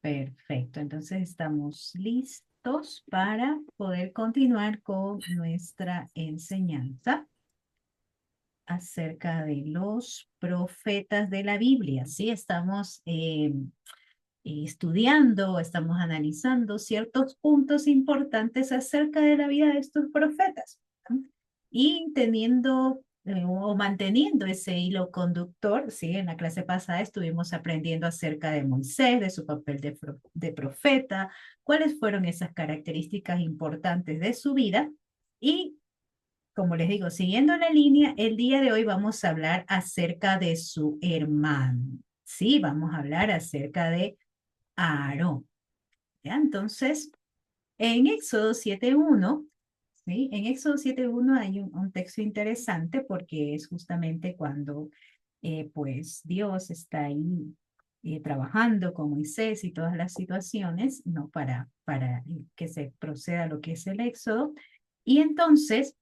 Perfecto, entonces estamos listos para poder continuar con nuestra enseñanza acerca de los profetas de la Biblia. Sí, estamos estudiando, estamos analizando ciertos puntos importantes acerca de la vida de estos profetas, ¿no? Y teniendo o manteniendo ese hilo conductor, ¿sí? En la clase pasada estuvimos aprendiendo acerca de Moisés, de su papel de profeta, cuáles fueron esas características importantes de su vida. Y como les digo, siguiendo la línea, el día de hoy vamos a hablar acerca de su hermano. Sí, vamos a hablar acerca de Aarón. ¿Ya? Entonces, en Éxodo 7.1, ¿sí? En Éxodo 7.1 hay un texto interesante porque es justamente cuando pues Dios está ahí trabajando con Moisés y todas las situaciones, ¿no? Para que se proceda a lo que es el Éxodo. Y entonces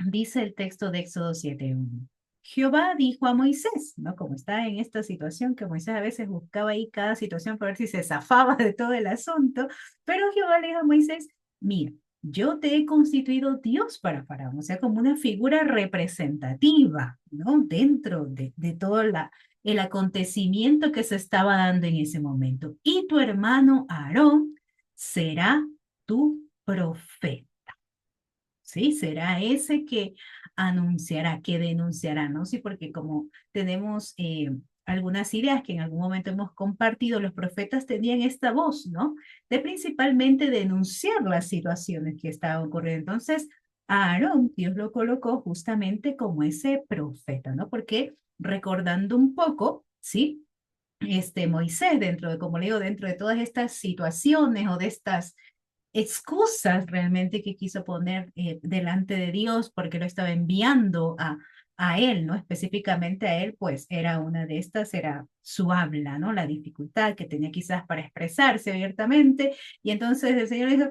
dice el texto de Éxodo 7.1. Jehová dijo a Moisés, ¿no? Como está en esta situación que Moisés a veces buscaba ahí cada situación para ver si se zafaba de todo el asunto, pero Jehová le dijo a Moisés, mira, yo te he constituido Dios para Faraón, o sea, como una figura representativa, ¿no? Dentro de todo el acontecimiento que se estaba dando en ese momento. Y tu hermano Aarón será tu profeta. ¿Sí? Será ese que anunciará, que denunciará, ¿no? Sí, porque como tenemos algunas ideas que en algún momento hemos compartido, los profetas tenían esta voz, ¿no? De principalmente denunciar las situaciones que estaban ocurriendo. Entonces, a Aarón, Dios lo colocó justamente como ese profeta, ¿no? Porque recordando un poco, ¿sí? Moisés, dentro de, como le digo, dentro de todas estas situaciones o de estas excusas realmente que quiso poner delante de Dios porque lo estaba enviando a él, ¿no? Específicamente a él, pues era una de estas, era su habla, ¿no? La dificultad que tenía quizás para expresarse abiertamente. Y entonces el Señor dijo,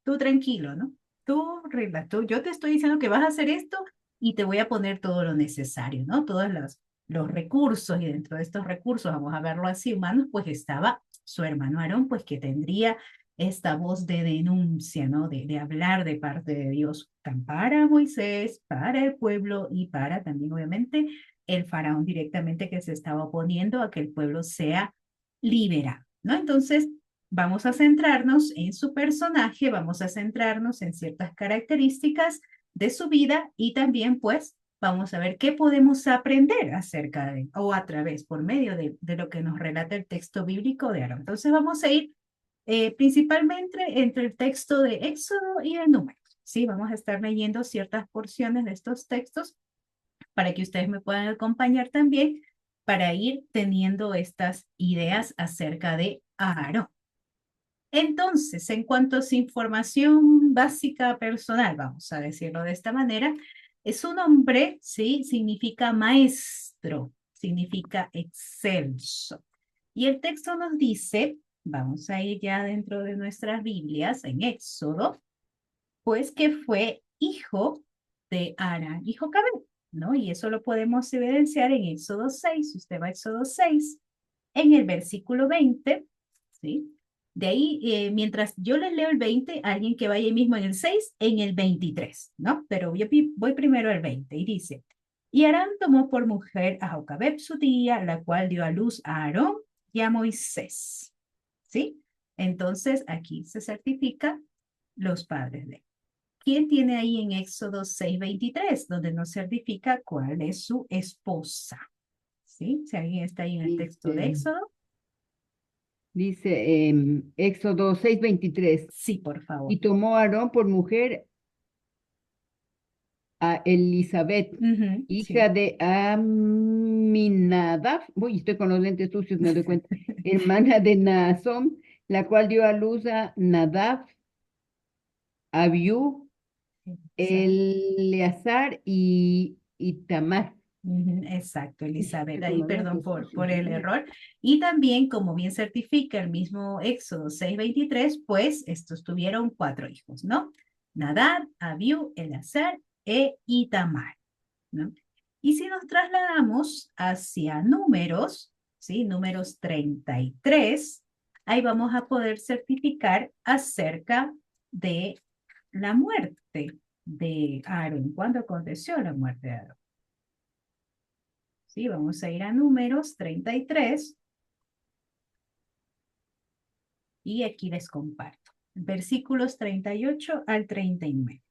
tú tranquilo, ¿no? Tú, regla, tú, yo te estoy diciendo que vas a hacer esto y te voy a poner todo lo necesario, ¿no? Todos los recursos y dentro de estos recursos, vamos a verlo así, humanos, pues estaba su hermano Aarón, pues que tendría esta voz de denuncia, ¿no? De hablar de parte de Dios para Moisés, para el pueblo y para también, obviamente, el faraón directamente que se estaba oponiendo a que el pueblo sea liberado, ¿no? Entonces, vamos a centrarnos en su personaje, vamos a centrarnos en ciertas características de su vida y también, pues, vamos a ver qué podemos aprender acerca de, o a través, por medio de lo que nos relata el texto bíblico de Aarón. Entonces, vamos a ir principalmente entre el texto de Éxodo y de Números. Sí, vamos a estar leyendo ciertas porciones de estos textos para que ustedes me puedan acompañar también para ir teniendo estas ideas acerca de Aarón. Entonces, en cuanto a su información básica personal, vamos a decirlo de esta manera, es un nombre, ¿sí? Significa maestro, significa excelso. Y el texto nos dice, vamos a ir ya dentro de nuestras Biblias, en Éxodo, pues que fue hijo de Arán y Jocabed, ¿no? Y eso lo podemos evidenciar en Éxodo 6. Si usted va a Éxodo 6, en el versículo 20, ¿sí? De ahí, mientras yo les leo el 20, alguien que vaya ahí mismo en el 6, en el 23, ¿no? Pero yo voy primero al 20 y dice, y Arán tomó por mujer a Jocabed su tía, la cual dio a luz a Aarón y a Moisés, ¿sí? Entonces, aquí se certifica los padres de él. ¿Quién tiene ahí en Éxodo 6:23, donde nos certifica cuál es su esposa? ¿Sí? Si alguien está ahí en el texto de Dice, Éxodo, dice Éxodo 6:23, sí, por favor. y tomó a Aarón por mujer a Elizabeth, Ujú, hija sí. de Aminadab, uy, estoy con los lentes sucios, me doy cuenta, hermana de Naasón, la cual dio a luz a Nadab, Abiú, Eleazar y Itamar. Ujú, exacto, Uy, Elizabeth. estoy con Ahí, los perdón lentes por sucios, el ¿no? error. Y también, como bien certifica el mismo Éxodo 6:23, pues estos tuvieron 4 hijos, ¿no? Nadab, Abiú, Elazar e Itamar, ¿no? Y si nos trasladamos hacia números, ¿sí? Números 33, ahí vamos a poder certificar acerca de la muerte de Aarón. ¿Cuándo aconteció la muerte de Aarón? Sí, vamos a ir a Números 33 y aquí les comparto. Versículos 38 al 39.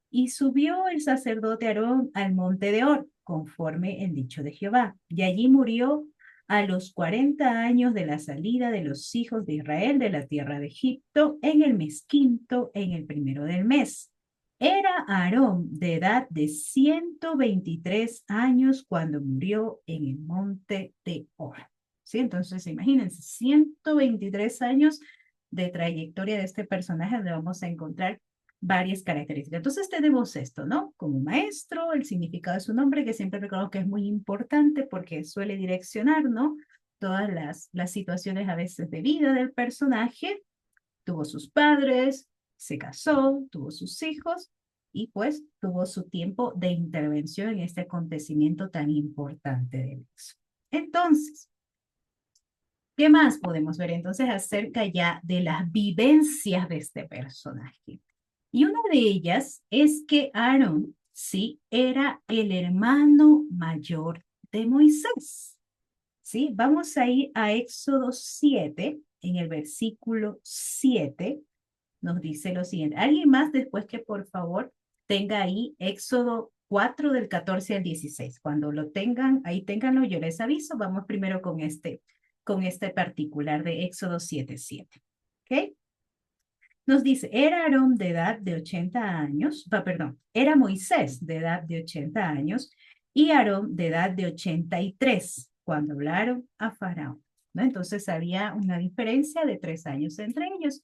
Y subió el sacerdote Aarón al monte de Hor, conforme el dicho de Jehová, y allí murió a los 40 años de la salida de los hijos de Israel de la tierra de Egipto, en el mes quinto, en el primero del mes. Era Aarón de edad de 123 años cuando murió en el monte de Hor. ¿Sí? Entonces, imagínense, 123 años de trayectoria de este personaje, donde vamos a encontrar varias características. Entonces tenemos esto, ¿no? Como maestro, el significado de su nombre, que siempre recuerdo que es muy importante porque suele direccionar, ¿no? Todas las situaciones a veces de vida del personaje. Tuvo sus padres, se casó, tuvo sus hijos y pues tuvo su tiempo de intervención en este acontecimiento tan importante de Éxodo. Entonces, ¿qué más podemos ver entonces acerca ya de las vivencias de este personaje? Y una de ellas es que Aarón, sí, era el hermano mayor de Moisés. ¿Sí? Vamos a ir a Éxodo 7, en el versículo 7, nos dice lo siguiente. ¿Alguien más después que por favor tenga ahí Éxodo 4 del 14 al 16? Cuando lo tengan, ahí ténganlo, yo les aviso. Vamos primero con este particular de Éxodo 7:7. ¿Ok? Nos dice, era Aarón de edad de 80 años, perdón, era Moisés de edad de 80 años y Aarón de edad de 83 cuando hablaron a Faraón, ¿no? Entonces había una diferencia de 3 años entre ellos.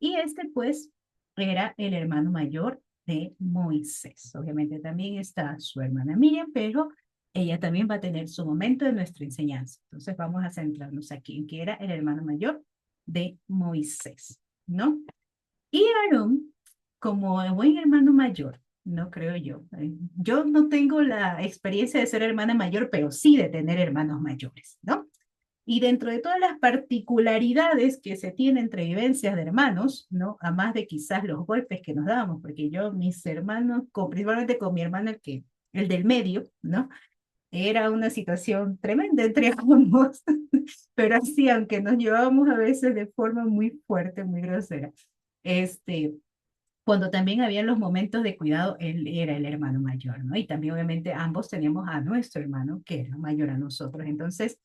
Y este pues era el hermano mayor de Moisés. Obviamente también está su hermana Miriam, pero ella también va a tener su momento en nuestra enseñanza. Entonces vamos a centrarnos aquí en que era el hermano mayor de Moisés, ¿no? Y Aarón, como buen hermano mayor, no creo yo. Yo no tengo la experiencia de ser hermana mayor, pero sí de tener hermanos mayores, ¿no? Y dentro de todas las particularidades que se tienen entre vivencias de hermanos, ¿no? A más de quizás los golpes que nos dábamos, porque yo, mis hermanos, principalmente con mi hermano, el del medio, ¿no? Era una situación tremenda entre ambos, pero así, aunque nos llevábamos a veces de forma muy fuerte, muy grosera. Este, cuando también había los momentos de cuidado, él era el hermano mayor, ¿no? Y también obviamente ambos teníamos a nuestro hermano que era mayor a nosotros. Entonces,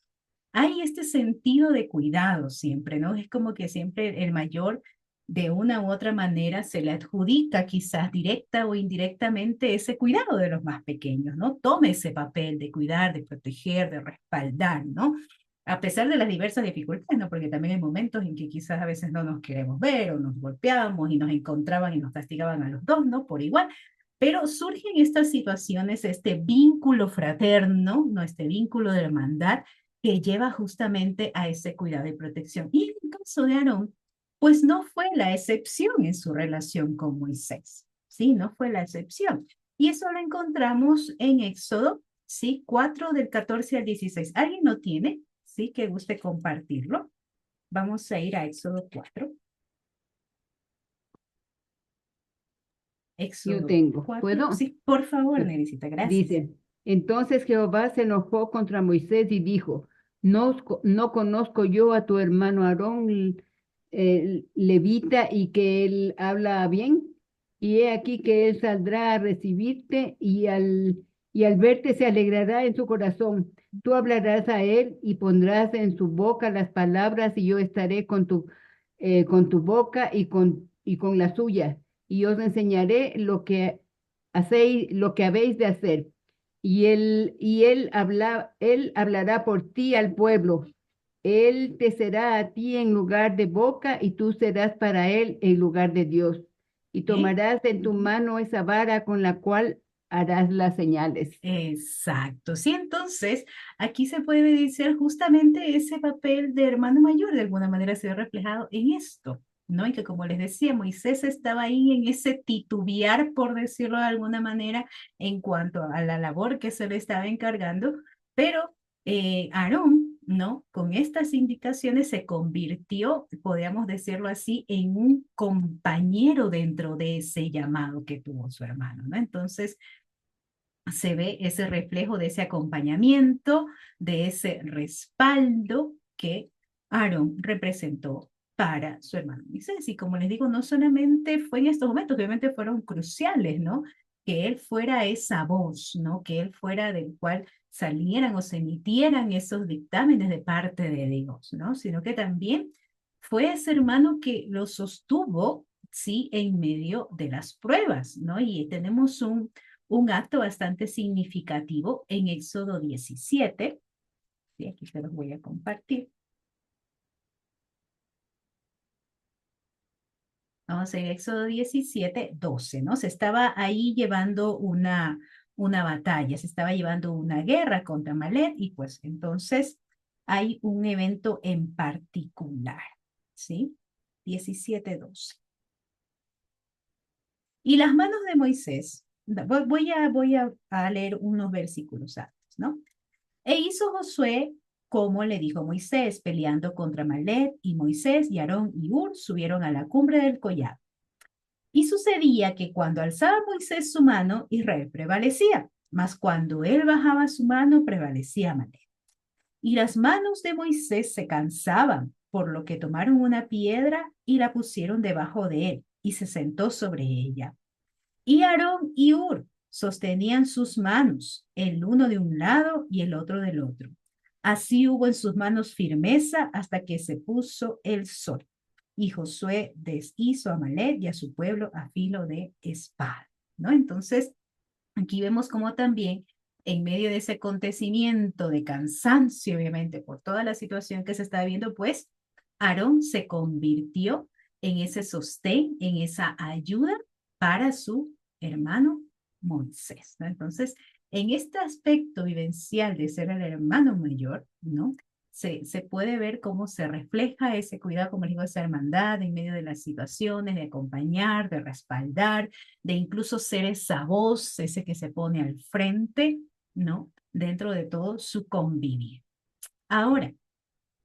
hay este sentido de cuidado siempre, ¿no? Es como que siempre el mayor de una u otra manera se le adjudica quizás directa o indirectamente ese cuidado de los más pequeños, ¿no? Tome ese papel de cuidar, de proteger, de respaldar, ¿no? A pesar de las diversas dificultades, ¿no? Porque también hay momentos en que quizás a veces no nos queremos ver o nos golpeamos y nos encontraban y nos castigaban a los dos, ¿no? Por igual. Pero surgen estas situaciones, este vínculo fraterno, ¿no? Este vínculo de hermandad que lleva justamente a ese cuidado y protección. Y en el caso de Aarón, pues no fue la excepción en su relación con Moisés, ¿sí? No fue la excepción. Y eso lo encontramos en Éxodo, ¿sí? 4 del 14 al 16. ¿Alguien lo tiene? ¿Sí? Que guste compartirlo. Vamos a ir a Éxodo 4. Yo Éxodo tengo. 4. ¿Puedo? Sí, por favor, Pues, Nerecita, gracias. dice, entonces Jehová se enojó contra Moisés y dijo, no conozco yo a tu hermano Aarón, el levita, y que él habla bien, y he aquí que él saldrá a recibirte y al verte se alegrará en su corazón. Tú hablarás a él y pondrás en su boca las palabras y yo estaré con tu boca y con la suya y os enseñaré lo que habéis de hacer. Él hablará por ti al pueblo. Él te será a ti en lugar de boca y tú serás para él en lugar de Dios. Y ¿Eh? tomarás en tu mano esa vara con la cual harás las señales. Exacto, sí, entonces aquí se puede decir justamente ese papel de hermano mayor de alguna manera se ve reflejado en esto, ¿no? Y que como les decía, Moisés estaba ahí en ese titubear, por decirlo de alguna manera, en cuanto a la labor que se le estaba encargando, pero Aarón ¿no? Con estas indicaciones se convirtió, podríamos decirlo así, en un compañero dentro de ese llamado que tuvo su hermano, ¿no? Entonces, se ve ese reflejo de ese acompañamiento, de ese respaldo que Aarón representó para su hermano Moisés. Y como les digo, no solamente fue en estos momentos, que obviamente fueron cruciales, ¿no? Que él fuera esa voz, ¿no? Que él fuera del cual salieran o se emitieran esos dictámenes de parte de Dios, ¿no? Sino que también fue ese hermano que lo sostuvo, sí, en medio de las pruebas, ¿no? Y tenemos un acto bastante significativo en Éxodo 17. Y aquí se los voy a compartir. Vamos a ir a Éxodo 17, 12, ¿no? Se estaba ahí llevando una batalla, se estaba llevando una guerra contra Amalek y pues entonces hay un evento en particular, ¿sí? 17, 12. Y las manos de Moisés, voy a leer unos versículos antes, ¿no? E hizo Josué como le dijo Moisés, peleando contra Amalek, y Moisés y Aarón y Hur subieron a la cumbre del collado. Y sucedía que cuando alzaba Moisés su mano, Israel prevalecía, mas cuando él bajaba su mano, prevalecía Amalek. Y las manos de Moisés se cansaban, por lo que tomaron una piedra y la pusieron debajo de él, y se sentó sobre ella. Y Aarón y Hur sostenían sus manos, el uno de un lado y el otro del otro. Así hubo en sus manos firmeza hasta que se puso el sol. Y Josué deshizo a Amalek y a su pueblo a filo de espada, ¿no? Entonces, aquí vemos como también en medio de ese acontecimiento de cansancio, obviamente, por toda la situación que se está viendo, pues Aarón se convirtió en ese sostén, en esa ayuda para su hermano Moisés, ¿no? Entonces, en este aspecto vivencial de ser el hermano mayor, ¿no? Se puede ver cómo se refleja ese cuidado, como les digo, esa hermandad en medio de las situaciones, de acompañar, de respaldar, de incluso ser esa voz, ese que se pone al frente, ¿no? Dentro de todo su convivir. Ahora,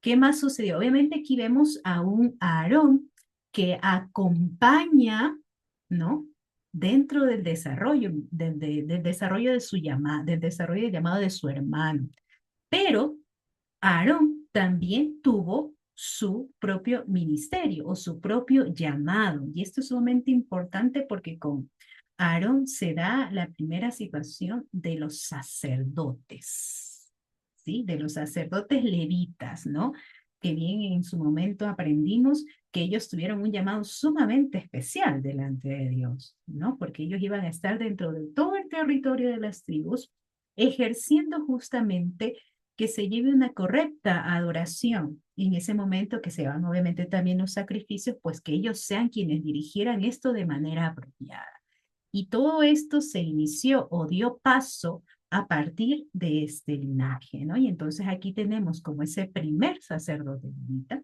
¿qué más sucedió? Obviamente aquí vemos a un Aarón que acompaña, ¿no? Dentro del desarrollo, del desarrollo de su llamada, del desarrollo del llamado de su hermano. Pero Aarón también tuvo su propio ministerio o su propio llamado. Y esto es sumamente importante porque con Aarón se da la primera situación de los sacerdotes, ¿sí? De los sacerdotes levitas, ¿no? Que bien en su momento aprendimos que ellos tuvieron un llamado sumamente especial delante de Dios, ¿no? Porque ellos iban a estar dentro de todo el territorio de las tribus, ejerciendo justamente que se lleve una correcta adoración. Y en ese momento que se van obviamente también los sacrificios, pues que ellos sean quienes dirigieran esto de manera apropiada. Y todo esto se inició o dio paso a partir de este linaje, ¿no? Y entonces aquí tenemos como ese primer sacerdote levita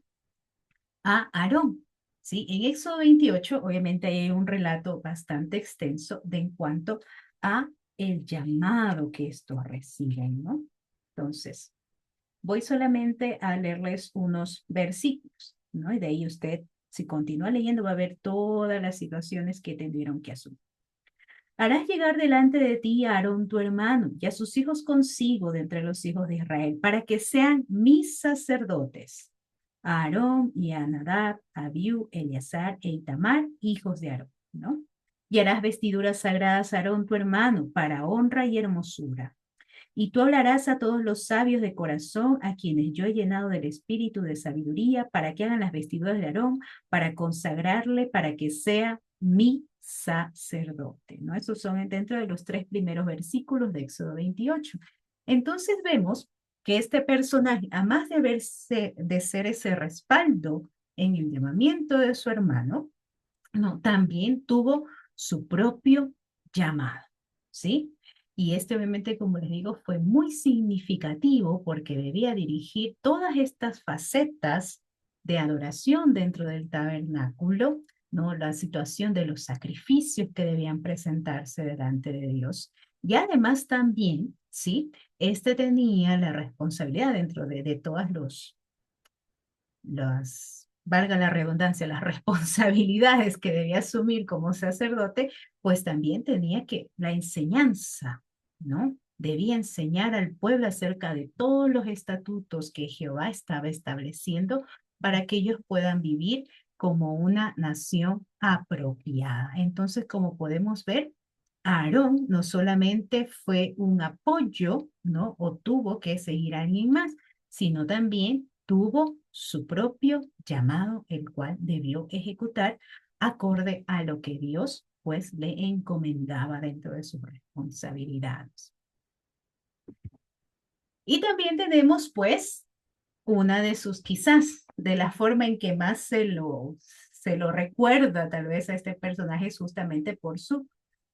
a Aarón, ¿sí? En Éxodo 28, obviamente hay un relato bastante extenso de en cuanto a el llamado que estos reciben, ¿no? Entonces, voy solamente a leerles unos versículos, ¿no? Y de ahí usted, si continúa leyendo, va a ver todas las situaciones que tuvieron que asumir. Harás llegar delante de ti a Aarón tu hermano y a sus hijos consigo de entre los hijos de Israel, para que sean mis sacerdotes. A Aarón y a Nadab, a Abiú, Eleazar e Itamar, hijos de Aarón, ¿no? Y harás vestiduras sagradas a Aarón tu hermano, para honra y hermosura. Y tú hablarás a todos los sabios de corazón, a quienes yo he llenado del espíritu de sabiduría, para que hagan las vestiduras de Aarón, para consagrarle, para que sea mi sacerdote, ¿no? Esos son dentro de los 3 primeros versículos de Éxodo 28. Entonces vemos que este personaje, además de ser ese respaldo en el llamamiento de su hermano, no, también tuvo su propio llamado, ¿sí? Y este obviamente, como les digo, fue muy significativo porque debía dirigir todas estas facetas de adoración dentro del tabernáculo, ¿no? La situación de los sacrificios que debían presentarse delante de Dios Y además también, ¿sí? Este tenía la responsabilidad dentro de todas valga la redundancia, las responsabilidades que debía asumir como sacerdote, pues también tenía que la enseñanza, ¿no? Debía enseñar al pueblo acerca de todos los estatutos que Jehová estaba estableciendo para que ellos puedan vivir como una nación apropiada. Entonces, como podemos ver, Aarón no solamente fue un apoyo, ¿no? O tuvo que seguir a alguien más, sino también tuvo su propio llamado, el cual debió ejecutar acorde a lo que Dios pues le encomendaba dentro de sus responsabilidades. Y también tenemos pues una de sus quizás, de la forma en que más se lo recuerda tal vez a este personaje es justamente por su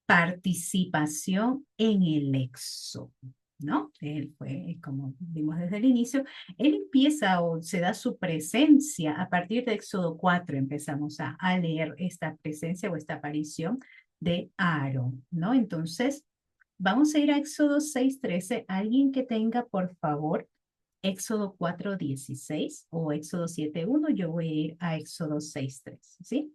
participación en el éxodo, ¿no? Él fue, como vimos desde el inicio, él empieza o se da su presencia a partir de Éxodo 4, empezamos a leer esta presencia o esta aparición de Aarón, ¿no? Entonces, vamos a ir a Éxodo 6:13. Alguien que tenga, por favor, Éxodo 4:16 o Éxodo 7:1, yo voy a ir a Éxodo 6:3, ¿sí?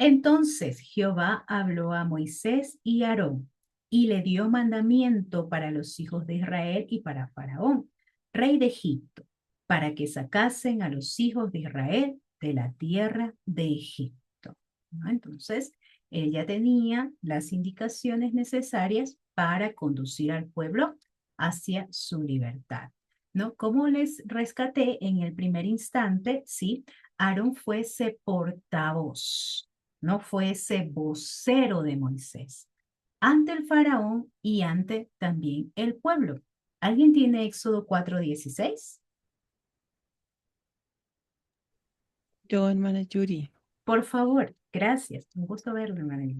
Entonces Jehová habló a Moisés y a Aarón y le dio mandamiento para los hijos de Israel y para Faraón, rey de Egipto, para que sacasen a los hijos de Israel de la tierra de Egipto, ¿no? Entonces, él ya tenía las indicaciones necesarias para conducir al pueblo hacia su libertad, ¿no? Como les rescaté en el primer instante, ¿sí? Aarón fue ese portavoz, no fue ese vocero de Moisés ante el faraón y ante también el pueblo. ¿Alguien tiene Éxodo 4:16? Yo, hermana Yuri. Por favor, gracias. Un gusto verlo, hermana.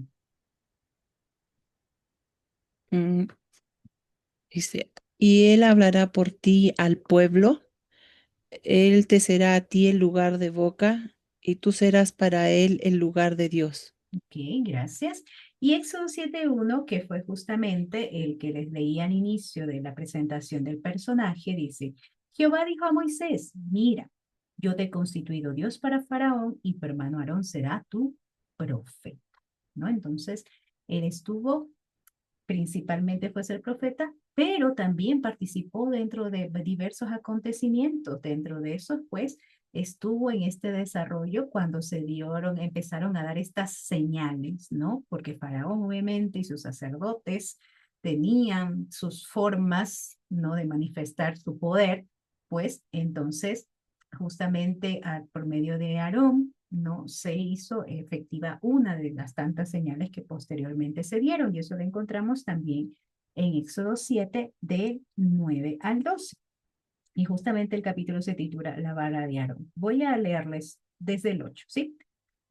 mm, Dice, y él hablará por ti al pueblo, él te será a ti el lugar de boca, y tú serás para él el lugar de Dios. Ok, gracias. Y Éxodo 7:1, que fue justamente el que les leí al inicio de la presentación del personaje, dice, Jehová dijo a Moisés, mira, yo te he constituido Dios para Faraón y tu hermano Aarón será tu profeta, ¿no? Entonces, él estuvo principalmente fue ser profeta, pero también participó dentro de diversos acontecimientos. Dentro de eso, pues, estuvo en este desarrollo cuando empezaron a dar estas señales, ¿no? Porque Faraón, obviamente, y sus sacerdotes tenían sus formas, ¿no? De manifestar su poder, pues, entonces, justamente por medio de Aarón, no se hizo efectiva una de las tantas señales que posteriormente se dieron, y eso lo encontramos también en Éxodo 7, del 9 al 12. Y justamente el capítulo se titula La vara de Aarón. Voy a leerles desde el 8, ¿sí?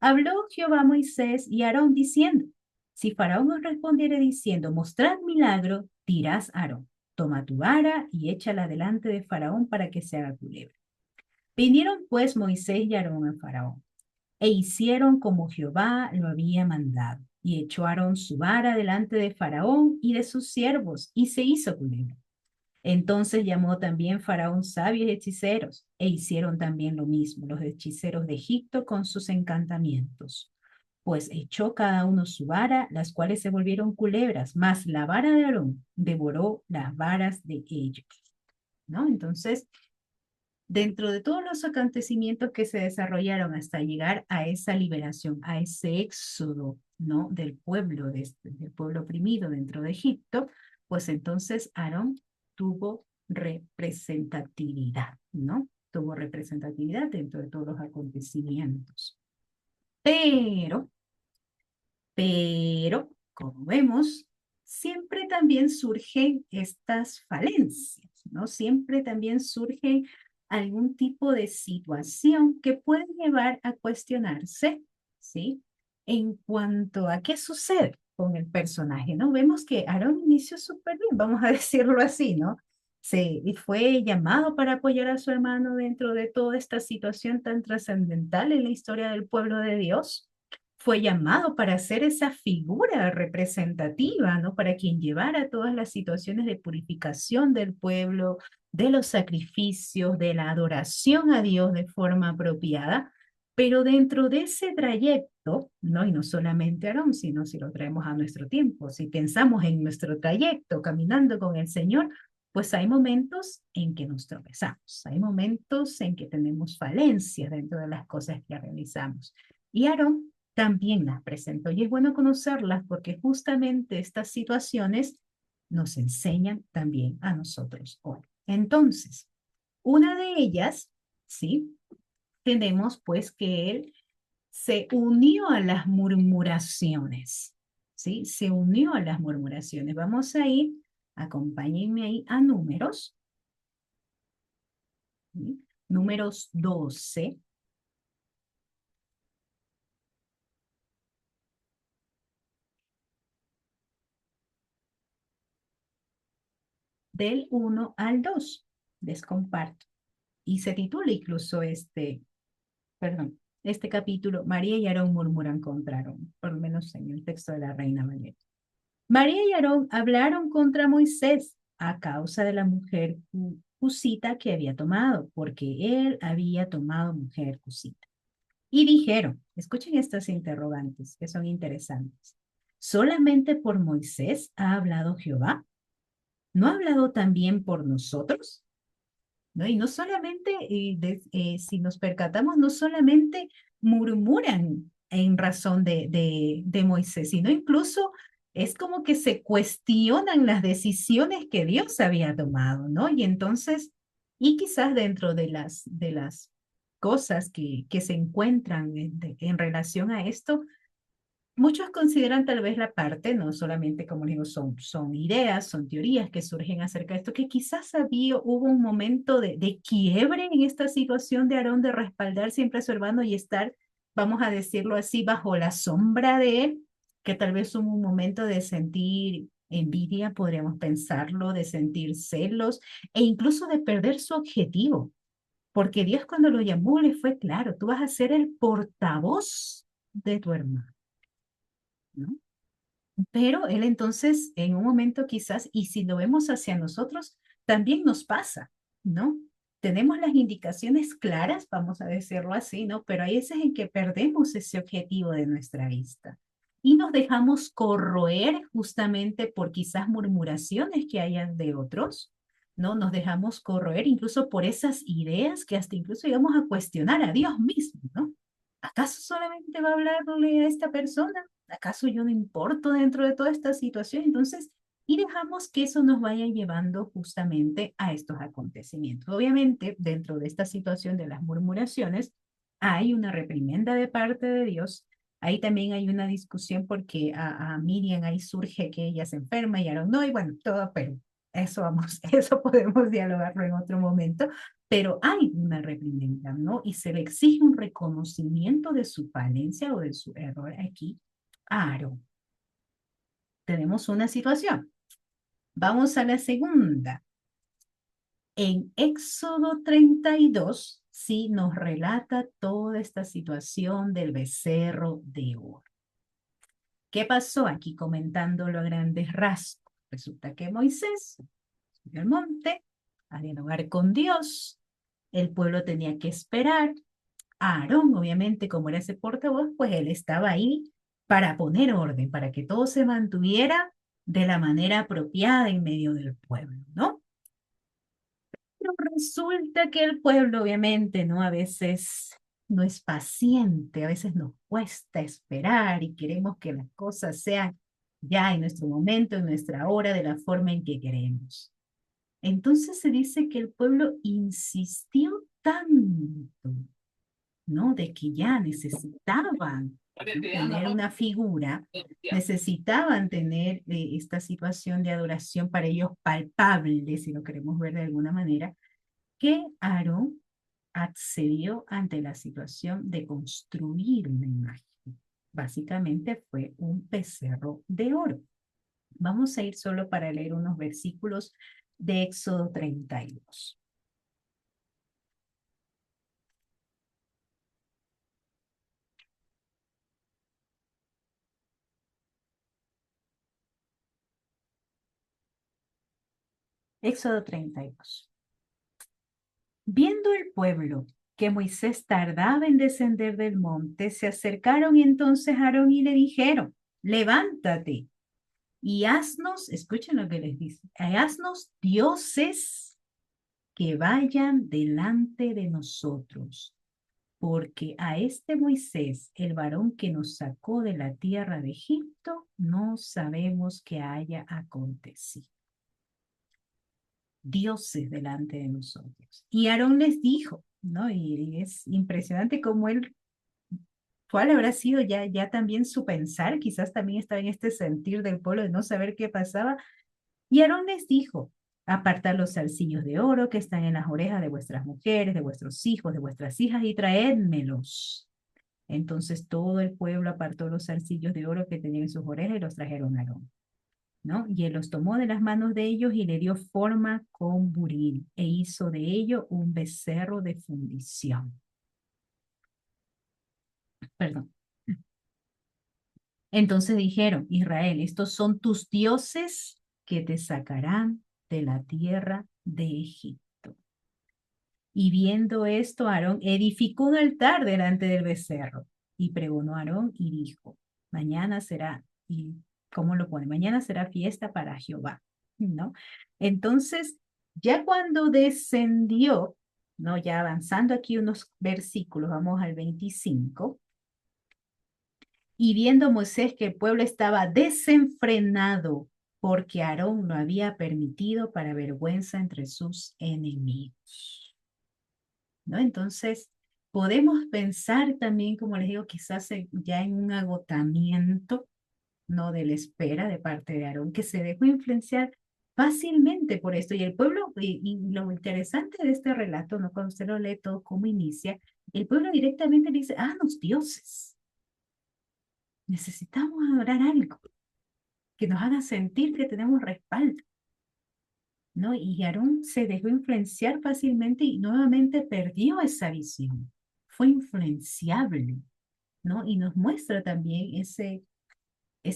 Habló Jehová a Moisés y a Aarón diciendo, si Faraón os respondiere diciendo, mostrad milagro, dirás a Aarón, toma tu vara y échala delante de Faraón para que se haga culebra. Vinieron pues Moisés y Aarón a Faraón e hicieron como Jehová lo había mandado. Y echó Aarón su vara delante de Faraón y de sus siervos, y se hizo culebra. Entonces llamó también Faraón sabios y hechiceros, e hicieron también lo mismo los hechiceros de Egipto con sus encantamientos. Pues echó cada uno su vara, las cuales se volvieron culebras, mas la vara de Aarón devoró las varas de ellos, ¿no? Entonces, dentro de todos los acontecimientos que se desarrollaron hasta llegar a esa liberación, a ese éxodo, ¿no? Del pueblo oprimido dentro de Egipto, pues entonces Aarón tuvo representatividad, ¿no? Tuvo representatividad dentro de todos los acontecimientos. Pero, como vemos, siempre también surgen estas falencias, ¿no? Siempre también surgen algún tipo de situación que puede llevar a cuestionarse, ¿sí? En cuanto a qué sucede con el personaje, ¿no? Vemos que Aaron inició súper bien, vamos a decirlo así, ¿no? y fue llamado para apoyar a su hermano dentro de toda esta situación tan trascendental en la historia del pueblo de Dios. Fue llamado para ser esa figura representativa, ¿no? Para quien llevara todas las situaciones de purificación del pueblo, de los sacrificios, de la adoración a Dios de forma apropiada. Pero dentro de ese trayecto, ¿no? Y no solamente Aarón, sino si lo traemos a nuestro tiempo, si pensamos en nuestro trayecto caminando con el Señor, pues hay momentos en que nos tropezamos, hay momentos en que tenemos falencias dentro de las cosas que realizamos. Y Aarón también las presentó y es bueno conocerlas porque justamente estas situaciones nos enseñan también a nosotros hoy. Entonces, una de ellas, ¿sí? Tenemos pues que él se unió a las murmuraciones, ¿sí? Se unió a las murmuraciones. Vamos a ir, acompáñenme ahí a números, ¿sí? Números 12, del 1 al 2. Les comparto. Y se titula incluso este capítulo, María y Aarón murmuran contra Aarón, por lo menos en el texto de la Reina Valera. María y Aarón hablaron contra Moisés a causa de la mujer cusita que había tomado, porque él había tomado mujer cusita. Y dijeron, escuchen estas interrogantes que son interesantes. ¿Solamente por Moisés ha hablado Jehová? ¿No ha hablado también por nosotros? ¿No? Y no solamente, si nos percatamos, no solamente murmuran en razón de Moisés, sino incluso es como que se cuestionan las decisiones que Dios había tomado, ¿no? Y entonces, y quizás dentro de las cosas que se encuentran en relación a esto, muchos consideran tal vez la parte, no solamente como digo, son ideas, son teorías que surgen acerca de esto, que quizás hubo un momento de quiebre en esta situación de Aarón de respaldar siempre a su hermano y estar, vamos a decirlo así, bajo la sombra de él, que tal vez hubo un momento de sentir envidia, podríamos pensarlo, de sentir celos e incluso de perder su objetivo, porque Dios cuando lo llamó le fue claro, tú vas a ser el portavoz de tu hermano, ¿no? Pero él entonces, en un momento quizás, y si lo vemos hacia nosotros, también nos pasa, ¿no? Tenemos las indicaciones claras, vamos a decirlo así, ¿no? Pero hay veces en que perdemos ese objetivo de nuestra vista y nos dejamos corroer justamente por quizás murmuraciones que hayan de otros, ¿no? Nos dejamos corroer incluso por esas ideas que hasta incluso llegamos a cuestionar a Dios mismo, ¿no? ¿Acaso solamente va a hablarle a esta persona? ¿Acaso yo no importo dentro de toda esta situación? Entonces, y dejamos que eso nos vaya llevando justamente a estos acontecimientos. Obviamente, dentro de esta situación de las murmuraciones, hay una reprimenda de parte de Dios. Ahí también hay una discusión porque a Miriam ahí surge que ella se enferma y Aaron no, y bueno, todo, pero eso vamos, eso podemos dialogarlo en otro momento, pero hay una reprimenda, ¿no? Y se le exige un reconocimiento de su falencia o de su error aquí a Aarón. Tenemos una situación. Vamos a la segunda. En Éxodo 32, sí nos relata toda esta situación del becerro de oro. ¿Qué pasó aquí comentándolo a grandes rasgos? Resulta que Moisés subió al monte a dialogar con Dios. El pueblo tenía que esperar. Aarón, obviamente, como era ese portavoz, pues él estaba ahí para poner orden, para que todo se mantuviera de la manera apropiada en medio del pueblo, ¿no? Pero resulta que el pueblo, obviamente, ¿no? A veces no es paciente, a veces nos cuesta esperar y queremos que las cosas sean ya en nuestro momento, en nuestra hora, de la forma en que queremos. Entonces se dice que el pueblo insistió tanto, ¿no? De que ya necesitaban, ¿no?, tener una figura, necesitaban tener esta situación de adoración para ellos palpable, si lo queremos ver de alguna manera, que Aarón accedió ante la situación de construir una imagen. Básicamente fue un becerro de oro. Vamos a ir solo para leer unos versículos de Éxodo 32. Éxodo 32. Viendo el pueblo que Moisés tardaba en descender del monte, se acercaron entonces a Aarón y le dijeron, levántate y haznos, escuchen lo que les dice, haznos dioses que vayan delante de nosotros, porque a este Moisés, el varón que nos sacó de la tierra de Egipto, no sabemos qué haya acontecido. Dioses delante de nosotros. Y Aarón les dijo, ¿no? Y es impresionante cómo él, cuál habrá sido ya también su pensar, quizás también estaba en este sentir del pueblo de no saber qué pasaba. Y Aarón les dijo, apartad los zarcillos de oro que están en las orejas de vuestras mujeres, de vuestros hijos, de vuestras hijas, y traédmelos. Entonces todo el pueblo apartó los zarcillos de oro que tenían en sus orejas y los trajeron a Aarón, ¿no? Y él los tomó de las manos de ellos y le dio forma con buril e hizo de ello un becerro de fundición. Perdón. Entonces dijeron, Israel, estos son tus dioses que te sacarán de la tierra de Egipto. Y viendo esto, Aarón edificó un altar delante del becerro y pregonó a Aarón y dijo, mañana será, y ¿cómo lo pone? Mañana será fiesta para Jehová, ¿no? Entonces, ya cuando descendió, ¿no? Ya avanzando aquí unos versículos, vamos al 25, y viendo Moisés que el pueblo estaba desenfrenado porque Aarón lo había permitido para vergüenza entre sus enemigos, ¿no? Entonces, podemos pensar también, como les digo, quizás ya en un agotamiento, ¿no? De la espera de parte de Aarón, que se dejó influenciar fácilmente por esto. Y el pueblo, y lo interesante de este relato, ¿no? Cuando usted lo lee todo, cómo inicia, el pueblo directamente dice, ah, los dioses, necesitamos adorar algo que nos haga sentir que tenemos respaldo, ¿no? Y Aarón se dejó influenciar fácilmente y nuevamente perdió esa visión. Fue influenciable, ¿no? Y nos muestra también ese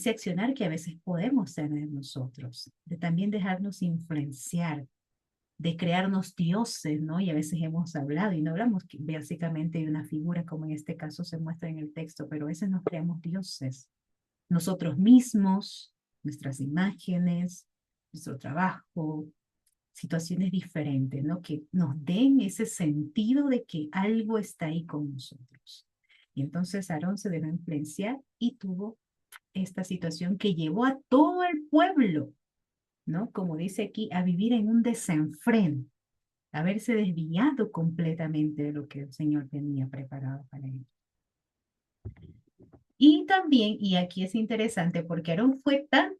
accionar que a veces podemos tener nosotros, de también dejarnos influenciar, de crearnos dioses, ¿no? Y a veces hemos hablado, y no hablamos básicamente de una figura como en este caso se muestra en el texto, pero a veces nos creamos dioses, nosotros mismos, nuestras imágenes, nuestro trabajo, situaciones diferentes, ¿no? Que nos den ese sentido de que algo está ahí con nosotros. Y entonces Aarón se dejó influenciar y tuvo esta situación que llevó a todo el pueblo, ¿no? Como dice aquí, a vivir en un desenfreno, a haberse desviado completamente de lo que el Señor tenía preparado para ellos. Y también, y aquí es interesante, porque Aarón fue tan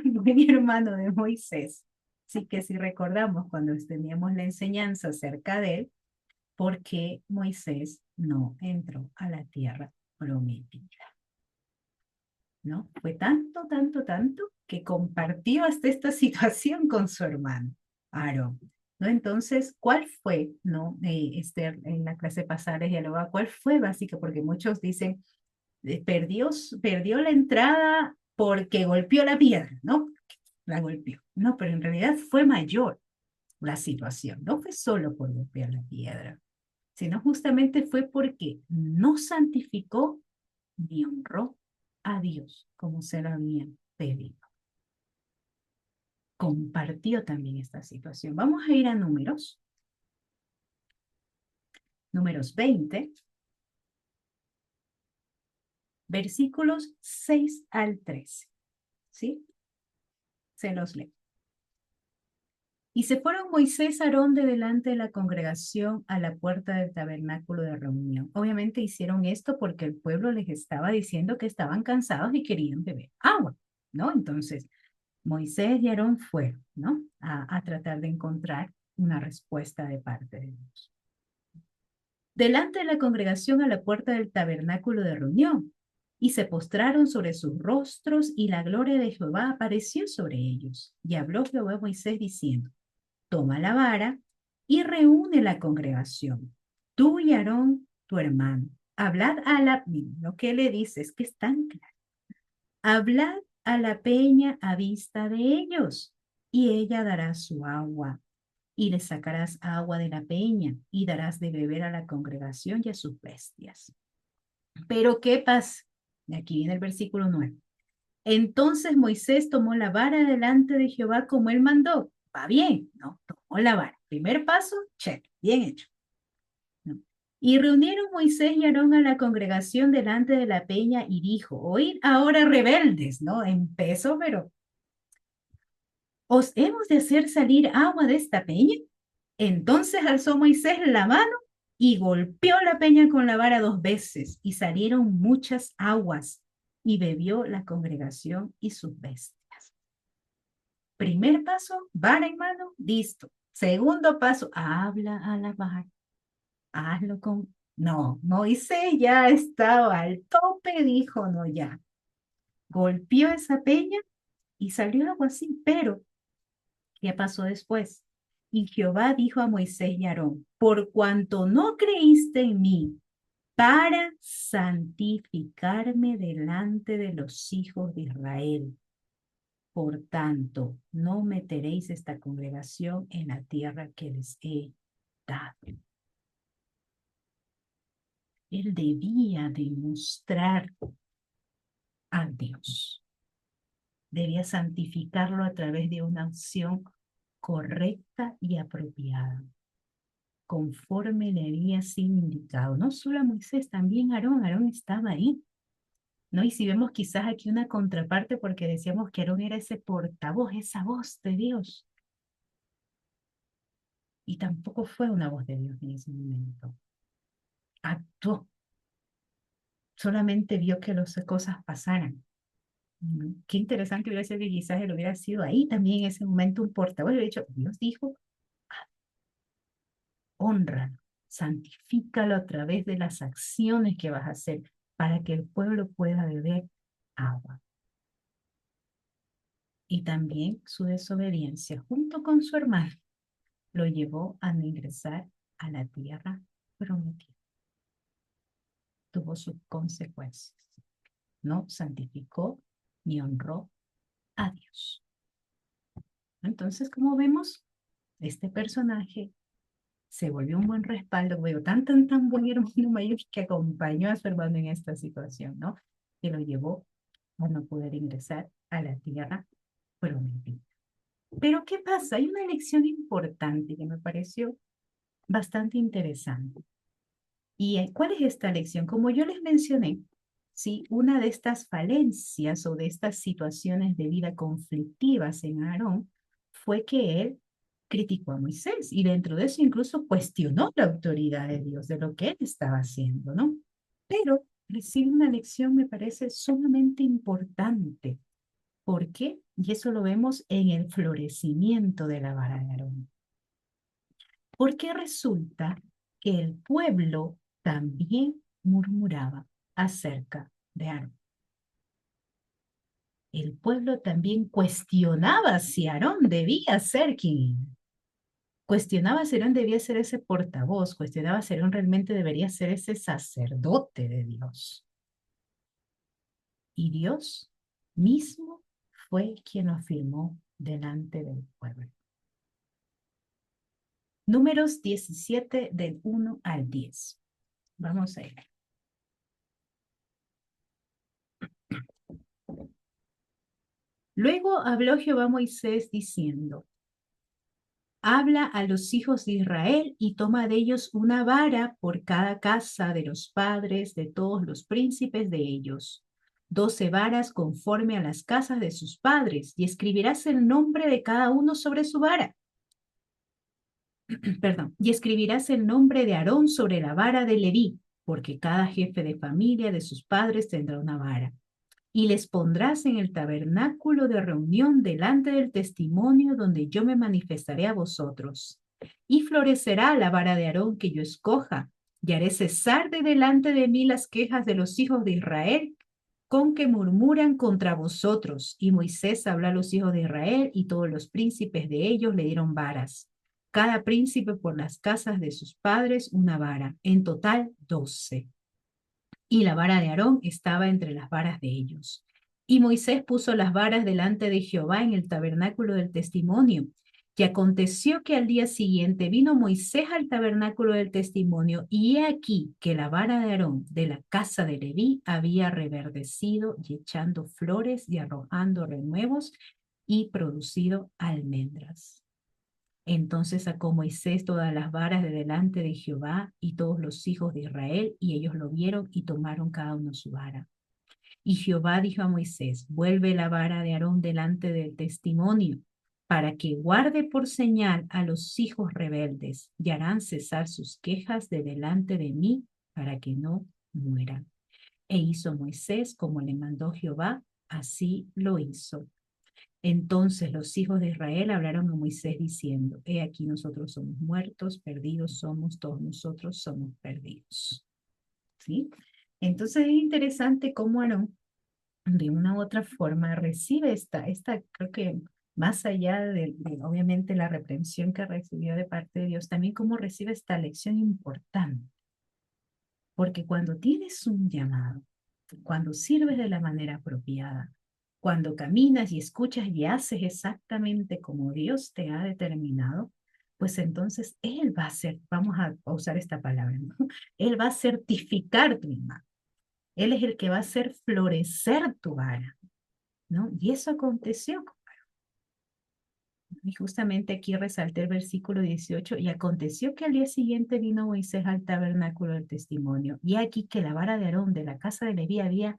buen hermano de Moisés. Así que si recordamos cuando teníamos la enseñanza acerca de él, porque Moisés no entró a la tierra prometida, ¿no? Fue tanto, que compartió hasta esta situación con su hermano, Aarón, ¿no? Entonces, ¿cuál fue, no? Esther, en la clase pasada les dialogaba, ¿cuál fue básica? Porque muchos dicen, perdió la entrada porque golpeó la piedra, ¿no? La golpeó. No, pero en realidad fue mayor la situación. No fue solo por golpear la piedra, sino justamente fue porque no santificó ni honró a Dios como se lo habían pedido. Compartió también esta situación. Vamos a ir a números. Números 20, versículos 6 al 13. ¿Sí? Se los leo. Y se fueron Moisés y Aarón de delante de la congregación a la puerta del tabernáculo de reunión. Obviamente hicieron esto porque el pueblo les estaba diciendo que estaban cansados y querían beber agua, ¿no? Entonces, Moisés y Aarón fueron, ¿no? A tratar de encontrar una respuesta de parte de Dios. Delante de la congregación a la puerta del tabernáculo de reunión. y se postraron sobre sus rostros, y la gloria de Jehová apareció sobre ellos. Y habló Jehová a Moisés diciendo, toma la vara y reúne la congregación, tú y Aarón, tu hermano. Hablad a la... Lo que le dice es que es tan claro. Hablad a la peña a vista de ellos, y ella dará su agua. Y le sacarás agua de la peña, y darás de beber a la congregación y a sus bestias. Pero ¿qué pasa? Aquí viene el versículo 9. Entonces Moisés tomó la vara delante de Jehová como él mandó. Va bien, ¿no? Tomó la vara. Primer paso, check, bien hecho. ¿No? Y reunieron Moisés y Aarón a la congregación delante de la peña y dijo, oíd ahora rebeldes, ¿no? Empezó, pero ¿os hemos de hacer salir agua de esta peña? Entonces alzó Moisés la mano y golpeó la peña con la vara 2 veces, y salieron muchas aguas, y bebió la congregación y sus bestias. Primer paso, vara en mano, listo. Segundo paso, habla a la vara. Hazlo con... No, Moisés ya estaba al tope, dijo, no, ya. Golpeó esa peña y salió agua así, pero ¿qué pasó después? Y Jehová dijo a Moisés y Aarón, por cuanto no creíste en mí para santificarme delante de los hijos de Israel, por tanto, no meteréis esta congregación en la tierra que les he dado. Él debía demostrar a Dios. Debía santificarlo a través de una acción correcta y apropiada, conforme le había sido indicado. No solo a Moisés, también a Aarón. Aarón estaba ahí, ¿no? Y si vemos quizás aquí una contraparte, porque decíamos que Aarón era ese portavoz, esa voz de Dios. Y tampoco fue una voz de Dios en ese momento. Actuó. Solamente vio que las cosas pasaran. Qué interesante hubiera sido que quizás él hubiera sido ahí también en ese momento un portavoz. Le hubiera dicho, Dios dijo, honra, santifícalo a través de las acciones que vas a hacer para que el pueblo pueda beber agua. Y también su desobediencia, junto con su hermano, lo llevó a no ingresar a la tierra prometida. Tuvo sus consecuencias. No santificó ni honró a Dios. Entonces, como vemos, este personaje se volvió un buen respaldo, veo tan buen hermano mayor que acompañó a su hermano en esta situación, ¿no? Que lo llevó a no poder ingresar a la tierra prometida. Pero ¿qué pasa? Hay una lección importante que me pareció bastante interesante. ¿Y cuál es esta lección? Como yo les mencioné, ¿sí? Una de estas falencias o de estas situaciones de vida conflictivas en Aarón fue que él criticó a Moisés y dentro de eso incluso cuestionó la autoridad de Dios, de lo que él estaba haciendo, ¿no? Pero recibe una lección, me parece, sumamente importante. ¿Por qué? Y eso lo vemos en el florecimiento de la vara de Aarón. Porque resulta que el pueblo también murmuraba acerca de Aarón. El pueblo también cuestionaba si Aarón debía ser quien. Cuestionaba si Aarón debía ser ese portavoz, cuestionaba si Aarón realmente debería ser ese sacerdote de Dios. Y Dios mismo fue quien lo afirmó delante del pueblo. Números 17 del 1 al 10. Vamos a ir. Luego habló Jehová a Moisés diciendo, habla a los hijos de Israel y toma de ellos una vara por cada casa de los padres de todos los príncipes de ellos, 12 varas conforme a las casas de sus padres, y escribirás el nombre de cada uno sobre su vara. Perdón, y escribirás el nombre de Aarón sobre la vara de Leví, porque cada jefe de familia de sus padres tendrá una vara. Y les pondrás en el tabernáculo de reunión delante del testimonio donde yo me manifestaré a vosotros. Y florecerá la vara de Aarón que yo escoja, y haré cesar de delante de mí las quejas de los hijos de Israel, con que murmuran contra vosotros. Y Moisés habló a los hijos de Israel, y todos los príncipes de ellos le dieron varas. Cada príncipe por las casas de sus padres una vara, en total 12. Y la vara de Aarón estaba entre las varas de ellos. Y Moisés puso las varas delante de Jehová en el tabernáculo del testimonio. Y aconteció que al día siguiente vino Moisés al tabernáculo del testimonio, y he aquí que la vara de Aarón de la casa de Leví había reverdecido y echando flores y arrojando renuevos y producido almendras. Entonces sacó Moisés todas las varas de delante de Jehová y todos los hijos de Israel, y ellos lo vieron y tomaron cada uno su vara. Y Jehová dijo a Moisés, vuelve la vara de Aarón delante del testimonio, para que guarde por señal a los hijos rebeldes, y harán cesar sus quejas de delante de mí, para que no mueran. E hizo Moisés como le mandó Jehová, así lo hizo. Entonces los hijos de Israel hablaron a Moisés diciendo, he aquí nosotros somos muertos, perdidos somos, todos nosotros somos perdidos. ¿Sí? Entonces es interesante cómo Aarón, de una u otra forma, recibe creo que más allá obviamente la reprensión que recibió de parte de Dios, también cómo recibe esta lección importante. Porque cuando tienes un llamado, cuando sirves de la manera apropiada, cuando caminas y escuchas y haces exactamente como Dios te ha determinado, pues entonces Él va a hacer, vamos a usar esta palabra, ¿no? Él va a certificar tu imagen. Él es el que va a hacer florecer tu vara, ¿no? Y eso aconteció. Y justamente aquí resalté el versículo 18, y aconteció que al día siguiente vino Moisés al tabernáculo del testimonio, y aquí que la vara de Aarón de la casa de Leví había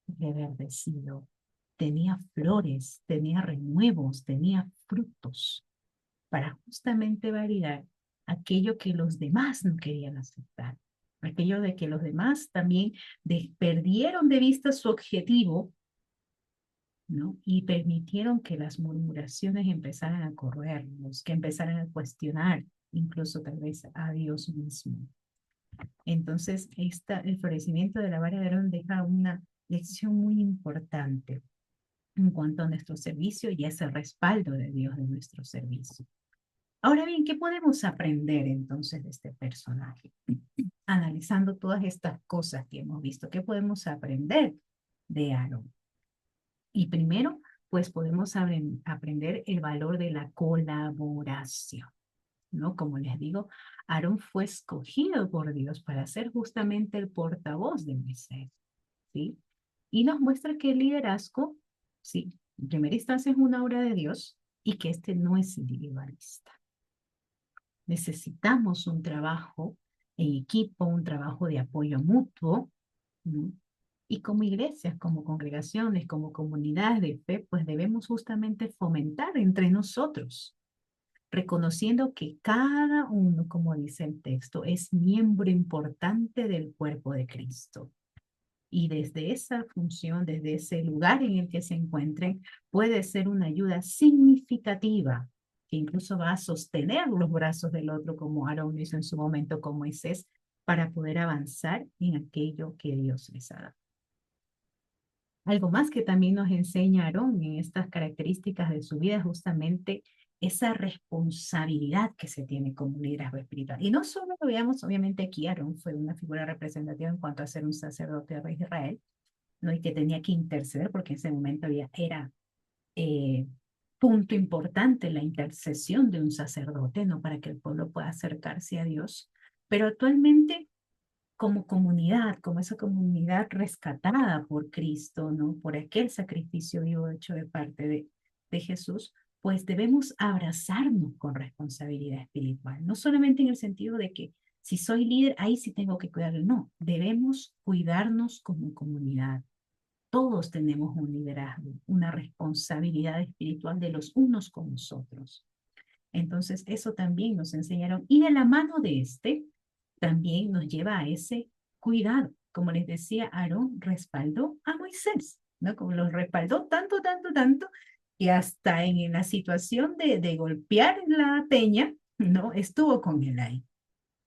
reverdecido, tenía flores, tenía renuevos, tenía frutos, para justamente validar aquello que los demás no querían aceptar, aquello de que los demás también perdieron de vista su objetivo, ¿no? Y permitieron que las murmuraciones empezaran a correrlos, que empezaran a cuestionar incluso tal vez a Dios mismo. Entonces, el florecimiento de la vara de Aarón deja una lección muy importante en cuanto a nuestro servicio y ese respaldo de Dios de nuestro servicio. Ahora bien, ¿qué podemos aprender entonces de este personaje? Analizando todas estas cosas que hemos visto, ¿qué podemos aprender de Aarón? Y primero, pues podemos aprender el valor de la colaboración, ¿no? Como les digo, Aarón fue escogido por Dios para ser justamente el portavoz de Moisés, ¿sí? Y nos muestra que el liderazgo, sí, en primera instancia es una obra de Dios y que este no es individualista. Necesitamos un trabajo en equipo, un trabajo de apoyo mutuo, ¿no? Y como iglesias, como congregaciones, como comunidades de fe, pues debemos justamente fomentar entre nosotros, reconociendo que cada uno, como dice el texto, es miembro importante del cuerpo de Cristo. Y desde esa función, desde ese lugar en el que se encuentren, puede ser una ayuda significativa, que incluso va a sostener los brazos del otro, como Aarón hizo en su momento con Moisés, para poder avanzar en aquello que Dios les ha dado. Algo más que también nos enseña Aarón en estas características de su vida, justamente esa responsabilidad que se tiene como liderazgo espiritual. Y no solo lo veamos, obviamente aquí Aarón fue una figura representativa en cuanto a ser un sacerdote de rey de Israel, ¿no? Y que tenía que interceder porque en ese momento era punto importante la intercesión de un sacerdote, ¿no? Para que el pueblo pueda acercarse a Dios. Pero actualmente como comunidad, como esa comunidad rescatada por Cristo, ¿no? Por aquel sacrificio vivo hecho de parte de Jesús, pues debemos abrazarnos con responsabilidad espiritual, no solamente en el sentido de que si soy líder, ahí sí tengo que cuidarlo, no, debemos cuidarnos como comunidad. Todos tenemos un liderazgo, una responsabilidad espiritual de los unos con los otros. Entonces, eso también nos enseñaron. Y de la mano de también nos lleva a ese cuidado. Como les decía, Aarón respaldó a Moisés, ¿no? Como lo respaldó tanto, tanto, tanto, que hasta en la situación de golpear la peña, ¿no? Estuvo con él ahí,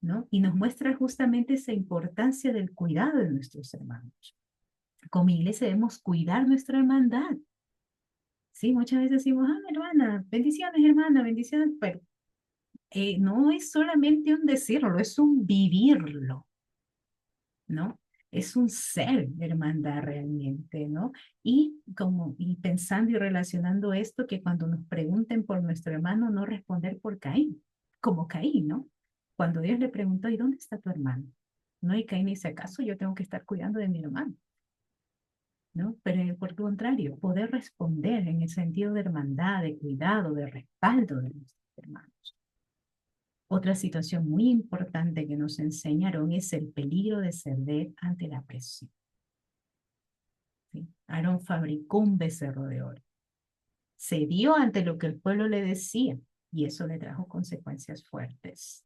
¿no? Y nos muestra justamente esa importancia del cuidado de nuestros hermanos. como iglesia debemos cuidar nuestra hermandad. Sí, muchas veces decimos, ah, hermana, bendiciones, pero no es solamente un decirlo, es un vivirlo, ¿no? Es un ser hermandad realmente, ¿no? Y pensando y relacionando esto, que cuando nos pregunten por nuestro hermano, no responder por Caín, como Caín, ¿no? Cuando Dios le preguntó, ¿y dónde está tu hermano? No, y Caín dice, ¿acaso yo tengo que estar cuidando de mi hermano? ¿No? Pero por el contrario, poder responder en el sentido de hermandad, de cuidado, de respaldo de nuestros hermanos. Otra situación muy importante que nos enseñaron es el peligro de ceder ante la presión. ¿Sí? Aarón fabricó un becerro de oro. Cedió ante lo que el pueblo le decía y eso le trajo consecuencias fuertes.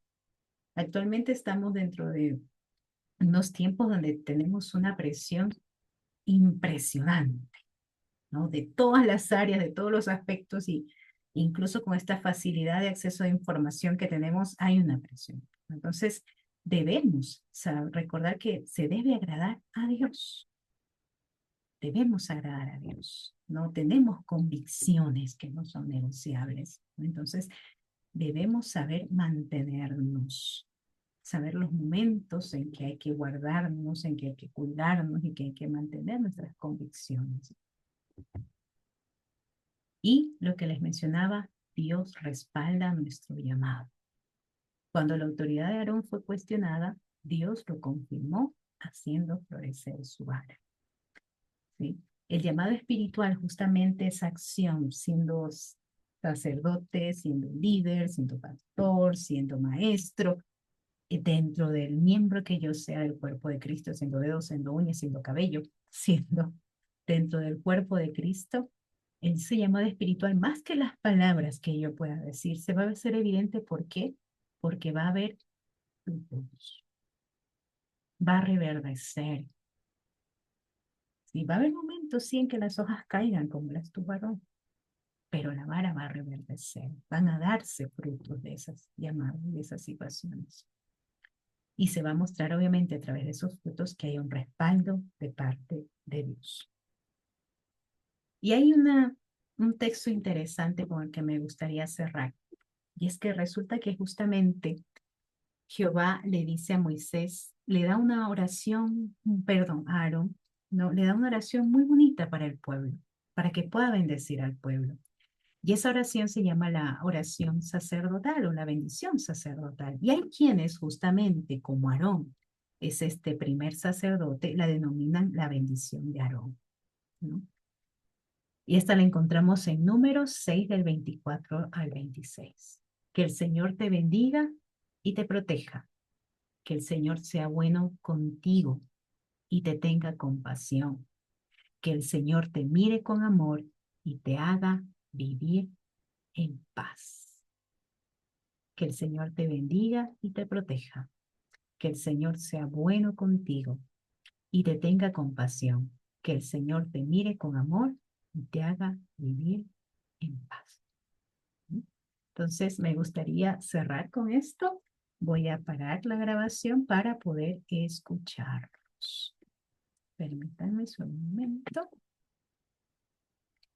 Actualmente estamos dentro de unos tiempos donde tenemos una presión impresionante, ¿no? De todas las áreas, de todos los aspectos y incluso con esta facilidad de acceso a información que tenemos, hay una presión. Entonces, debemos recordar que se debe agradar a Dios. Debemos agradar a Dios. No tenemos convicciones que no son negociables. Entonces, debemos saber mantenernos, saber los momentos en que hay que guardarnos, en que hay que cuidarnos y que hay que mantener nuestras convicciones. Y lo que les mencionaba, Dios respalda nuestro llamado. Cuando la autoridad de Aarón fue cuestionada, Dios lo confirmó haciendo florecer su vara. ¿Sí? El llamado espiritual justamente es acción, siendo sacerdote, siendo líder, siendo pastor, siendo maestro, dentro del miembro que yo sea del cuerpo de Cristo, siendo dedos, siendo uñas, siendo cabello, siendo dentro del cuerpo de Cristo, ese llamado espiritual, más que las palabras que yo pueda decir, se va a hacer evidente. ¿Por qué? Porque va a haber frutos, va a reverdecer. Sí, va a haber momentos, sí, en que las hojas caigan como las tuvaron, pero la vara va a reverdecer, van a darse frutos de esas llamadas, de esas situaciones. Y se va a mostrar obviamente a través de esos frutos que hay un respaldo de parte de Dios. Y hay un texto interesante con el que me gustaría cerrar. Y es que resulta que justamente Jehová le dice a Moisés, le da una oración, perdón, a Aarón, no, le da una oración muy bonita para el pueblo, para que pueda bendecir al pueblo. Y esa oración se llama la oración sacerdotal o la bendición sacerdotal. Y hay quienes justamente como Aarón es este primer sacerdote, la denominan la bendición de Aarón, ¿no? Y esta la encontramos en Números 6 del 24 al 26. Que el Señor te bendiga y te proteja. Que el Señor sea bueno contigo y te tenga compasión. Que el Señor te mire con amor y te haga vivir en paz. Que el Señor te bendiga y te proteja. Que el Señor sea bueno contigo y te tenga compasión. Que el Señor te mire con amor y te haga vivir en paz. Entonces, me gustaría cerrar con esto. Voy a parar la grabación para poder escucharlos. Permítanme un momento.